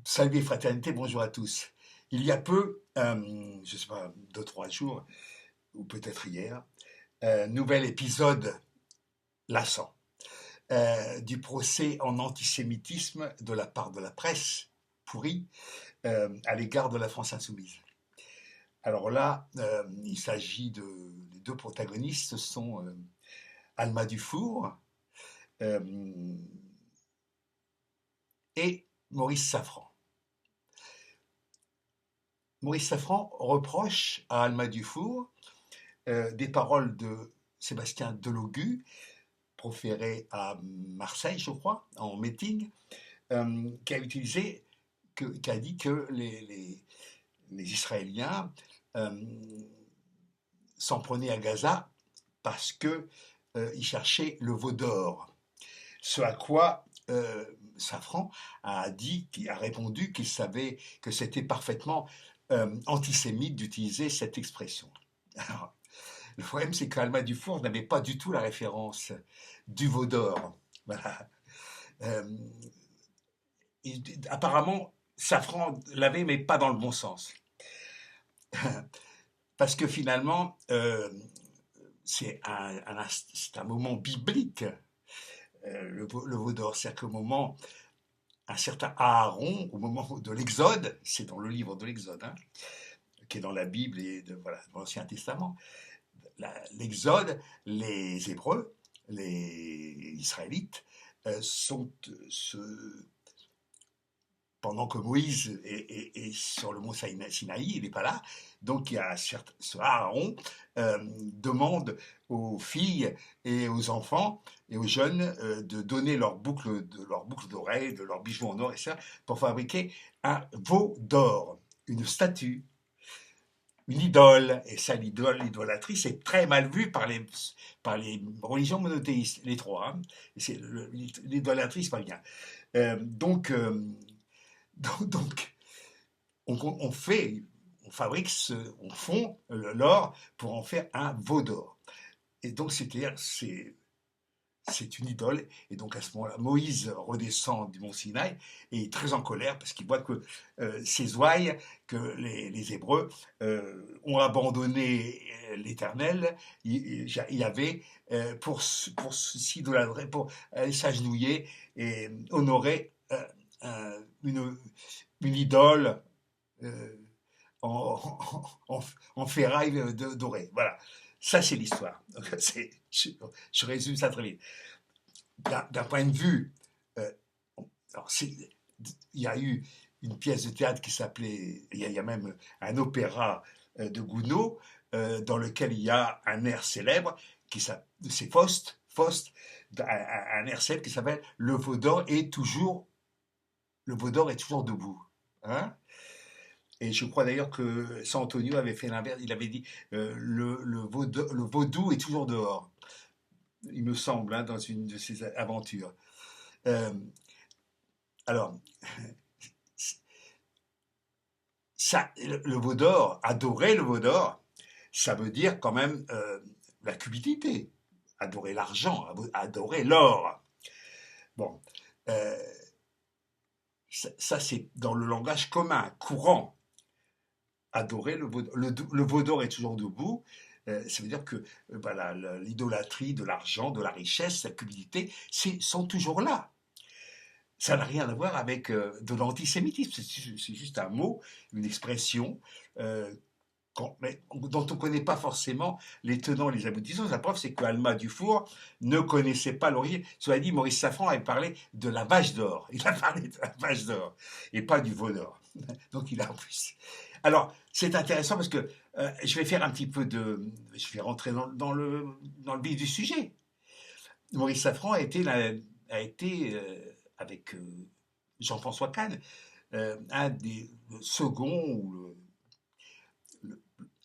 Salut et fraternité, bonjour à tous. Il y a peu, je ne sais pas, 2, 3 jours, ou peut-être hier, nouvel épisode lassant du procès en antisémitisme de la part de la presse pourrie à l'égard de la France insoumise. Alors là, il s'agit les deux protagonistes sont Alma Dufour euh, et Maurice Safran. Maurice Safran reproche à Alma Dufour des paroles de Sébastien Delogu, proférées à Marseille, je crois, en meeting, qui a utilisé, qui a dit que les Israéliens s'en prenaient à Gaza parce que ils cherchaient le veau d'or. Ce à quoi Safran a dit, a répondu qu'il savait que c'était parfaitement antisémite d'utiliser cette expression. Alors, le problème, c'est qu'Alma Dufour n'avait pas du tout la référence du veau d'or. Voilà. Euh, Apparemment, Safran l'avait, mais pas dans le bon sens. Parce que finalement, c'est un moment biblique, le veau d'or. C'est-à-dire qu'au moment, un certain Aaron, au moment de l'Exode, c'est dans le livre de l'Exode, hein, qui est dans la Bible et voilà, dans l'Ancien Testament, l'Exode, les Hébreux, les Israélites, sont, pendant que Moïse est sur le mont Sinaï, il n'est pas là, donc il y a ce Aaron demande aux filles et aux enfants et aux jeunes de donner leur boucle d'oreilles, de leurs bijoux en or et ça, pour fabriquer un veau d'or, une statue, une idole. Et ça, l'idolâtrie, c'est très mal vu par les religions monothéistes, les trois. Hein. L'idolâtrie, c'est pas bien. Euh, donc, euh, donc, on fabrique, on fond l'or pour en faire un veau d'or. Et donc, c'est une idole. Et donc, à ce moment-là, Moïse redescend du mont Sinaï et est très en colère parce qu'il voit que ces ouailles, que les Hébreux ont abandonné l'Éternel. Il y avait pour s'idolâtrer, pour s'agenouiller et honorer une idole euh, en ferraille dorée. Voilà. Ça, c'est l'histoire. Je résume ça très vite. D'un point de vue, euh, alors il y a eu une pièce de théâtre qui s'appelait, il y a même un opéra de Gounod dans lequel il y a un air célèbre c'est Faust, un air célèbre qui s'appelle Le veau d'or est toujours debout. Hein. Et je crois d'ailleurs que Santonio avait fait l'inverse. Il avait dit le vaudou est toujours dehors, il me semble, hein, dans une de ses aventures. Euh, alors, ça, le veau d'or, adorer le veau d'or, ça veut dire quand même la cupidité, adorer l'argent, adorer l'or. Bon, euh, ça c'est dans le langage commun, courant. Adorer le veau d'or est toujours debout. Ça veut dire que voilà, l'idolâtrie de l'argent, de la richesse, la cupidité, sont toujours là. Ça n'a rien à voir avec de l'antisémitisme. C'est juste un mot, une expression euh, dont on ne connaît pas forcément les tenants, les aboutissants. La preuve, c'est que Alma Dufour ne connaissait pas l'origine. Cela dit, Maurice Safran avait parlé de la vache d'or. Il a parlé de la vache d'or et pas du veau d'or. Donc il a en plus. Alors, c'est intéressant parce que je vais faire un petit peu de. Je vais rentrer dans le vif du sujet. Maurice Safran a été avec Jean-François Kahn, un des seconds ou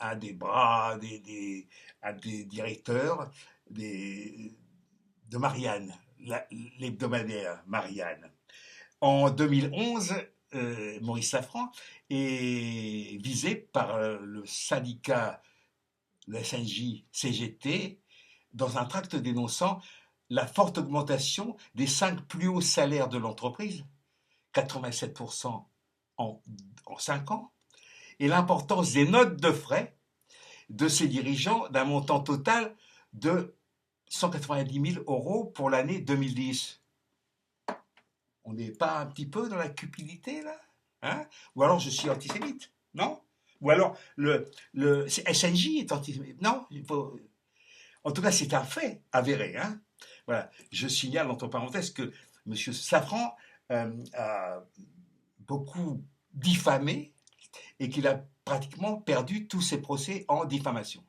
un des bras, un des directeurs de Marianne, l'hebdomadaire Marianne. En 2011, Maurice Safran est visé par le syndicat, le SNJ-CGT, dans un tract dénonçant la forte augmentation des 5 plus hauts salaires de l'entreprise, 87% en, en 5 ans, et l'importance des notes de frais de ces dirigeants d'un montant total de 190 000 euros pour l'année 2010. On n'est pas un petit peu dans la cupidité, là, hein? Ou alors je suis antisémite, non? Ou alors SNJ est antisémite, non? En tout cas, c'est un fait avéré, hein? Voilà. Je signale entre parenthèses que M. Safran a beaucoup diffamé et qu'il a pratiquement perdu tous ses procès en diffamation.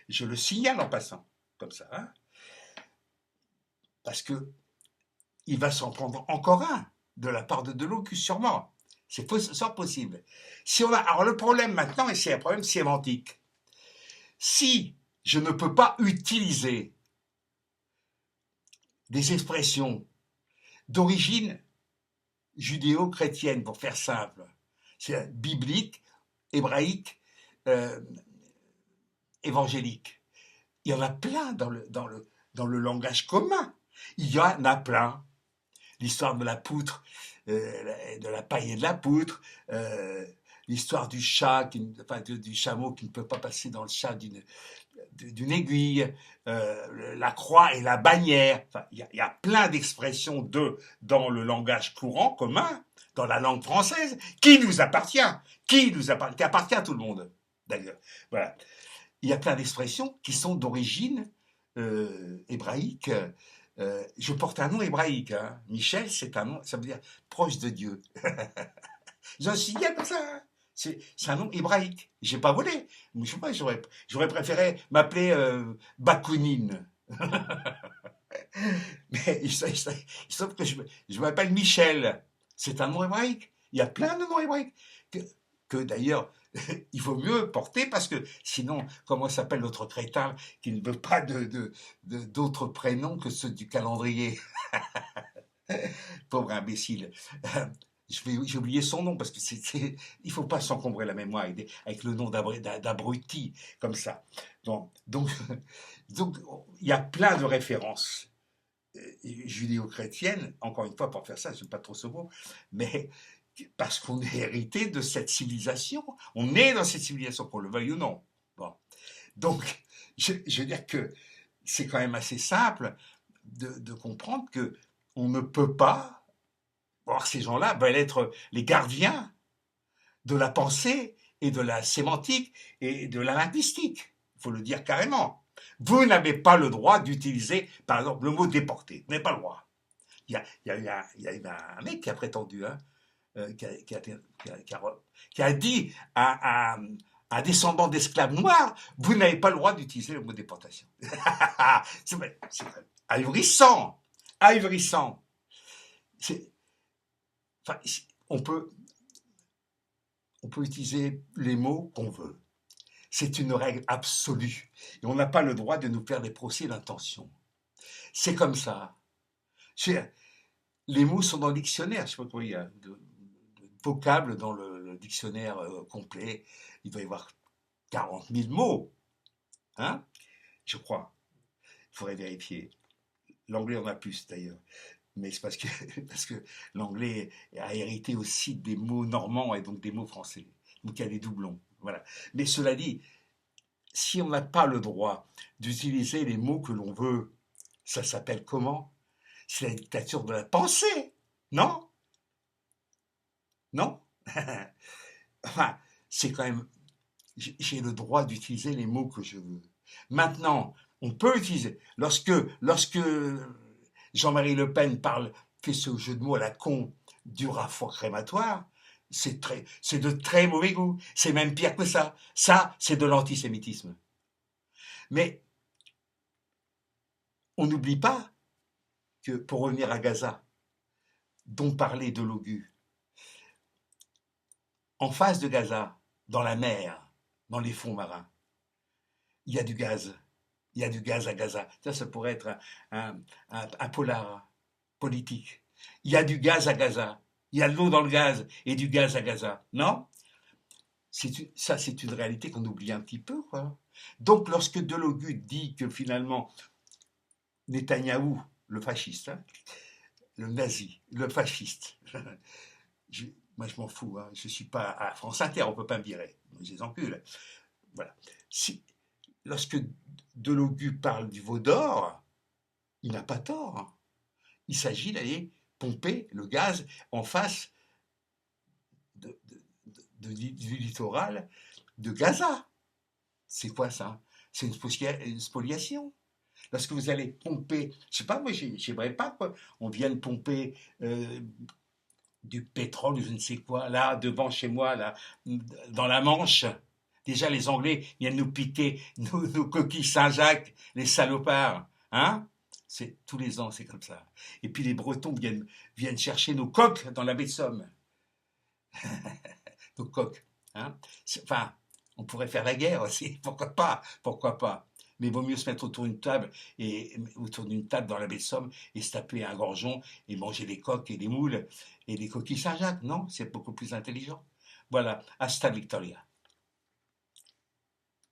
Je le signale en passant, comme ça, hein? Parce que il va s'en prendre encore un de la part de Delocus, sûrement. C'est fort possible. Si on a, alors le problème maintenant, et c'est un problème sémantique, si je ne peux pas utiliser des expressions d'origine judéo-chrétienne, pour faire simple, c'est biblique, hébraïque, euh, évangélique. Il y en a plein dans le langage commun. Il y en a plein. L'histoire de la poutre, de la paille et de la poutre, l'histoire du chat, du chameau qui ne peut pas passer dans le chat d'une aiguille, la croix et la bannière. Enfin, il y a plein d'expressions dans le langage courant commun, dans la langue française, qui appartient à tout le monde, d'ailleurs. Voilà. Il y a plein d'expressions qui sont d'origine hébraïque. Je porte un nom hébraïque, hein. Michel, c'est un nom, ça veut dire proche de Dieu. J'ai un signal comme ça, hein. C'est un nom hébraïque. J'ai pas volé. Je sais pas, j'aurais préféré m'appeler Bakounine. Mais il sauf que je m'appelle Michel. C'est un nom hébraïque. Il y a plein de noms hébraïques que d'ailleurs il vaut mieux porter parce que sinon, comment s'appelle l'autre crétin qui ne veut pas d'autres prénoms que ceux du calendrier? Pauvre imbécile. J'ai oublié son nom parce que il faut pas s'encombrer la mémoire avec le nom d'abruti comme ça. Donc, il y a plein de références judéo-chrétiennes, encore une fois pour faire ça, je n'aime pas trop ce mot, mais parce qu'on est hérité de cette civilisation, on est dans cette civilisation, qu'on le veuille ou non. Bon. Donc, je veux dire que c'est quand même assez simple de comprendre que on ne peut pas, or ces gens-là veulent être les gardiens de la pensée et de la sémantique et de la linguistique. Il faut le dire carrément. Vous n'avez pas le droit d'utiliser, par exemple, le mot déporté. Vous n'avez pas le droit. Il y a un mec qui a prétendu, hein, qui a dit à un descendant d'esclaves noirs, vous n'avez pas le droit d'utiliser le mot déportation. C'est ahurissant, ahurissant. Enfin, on peut utiliser les mots qu'on veut. C'est une règle absolue. Et on n'a pas le droit de nous faire des procès d'intention. C'est comme ça. Les mots sont dans le dictionnaire. Je ne sais pas combien il y a de vocables dans le dictionnaire complet. Il doit y avoir 40 000 mots. Hein? Je crois. Il faudrait vérifier. L'anglais en a plus d'ailleurs. Mais c'est parce que l'anglais a hérité aussi des mots normands et donc des mots français. Donc il y a des doublons. Voilà. Mais cela dit, si on n'a pas le droit d'utiliser les mots que l'on veut, ça s'appelle comment? C'est la dictature de la pensée, non? Non? Enfin, c'est quand même... J'ai le droit d'utiliser les mots que je veux. Maintenant, on peut utiliser... Lorsque Jean-Marie Le Pen fait ce jeu de mots à la con du foie crématoire, c'est de très mauvais goût. C'est même pire que ça. Ça, c'est de l'antisémitisme. Mais on n'oublie pas que, pour revenir à Gaza, dont parlait Delogu, en face de Gaza, dans la mer, dans les fonds marins, il y a du gaz. Il y a du gaz à Gaza. Ça pourrait être un polar politique. Il y a du gaz à Gaza. Il y a de l'eau dans le gaz et du gaz à Gaza. Non? Ça, c'est une réalité qu'on oublie un petit peu, quoi. Donc, lorsque Delogu dit que finalement, Netanyahou, le fasciste, hein, le nazi, le fasciste, Moi, je m'en fous, hein. Je ne suis pas à France Inter, on ne peut pas me virer. Je les encule. Voilà. Si, lorsque Delogu parle du veau d'or, il n'a pas tort, hein. Il s'agit d'aller pomper le gaz en face du littoral de Gaza. C'est quoi ça? C'est une spoliation. Lorsque vous allez pomper, je sais pas, moi, j'aimerais pas qu'on vienne pomper du pétrole ou je ne sais quoi, là, devant chez moi, là, dans la Manche. Déjà, les Anglais viennent nous piquer nos coquilles Saint-Jacques, les salopards. Hein? C'est, tous les ans, c'est comme ça. Et puis les Bretons viennent chercher nos coques dans la baie de Somme. Nos coques. Hein? Enfin, on pourrait faire la guerre aussi. Pourquoi pas? Pourquoi pas? Mais il vaut mieux se mettre autour d'une table dans la baie de Somme et se taper un gorgeon et manger des coques et des moules et des coquilles Saint-Jacques. Non, c'est beaucoup plus intelligent. Voilà, hasta Victoria.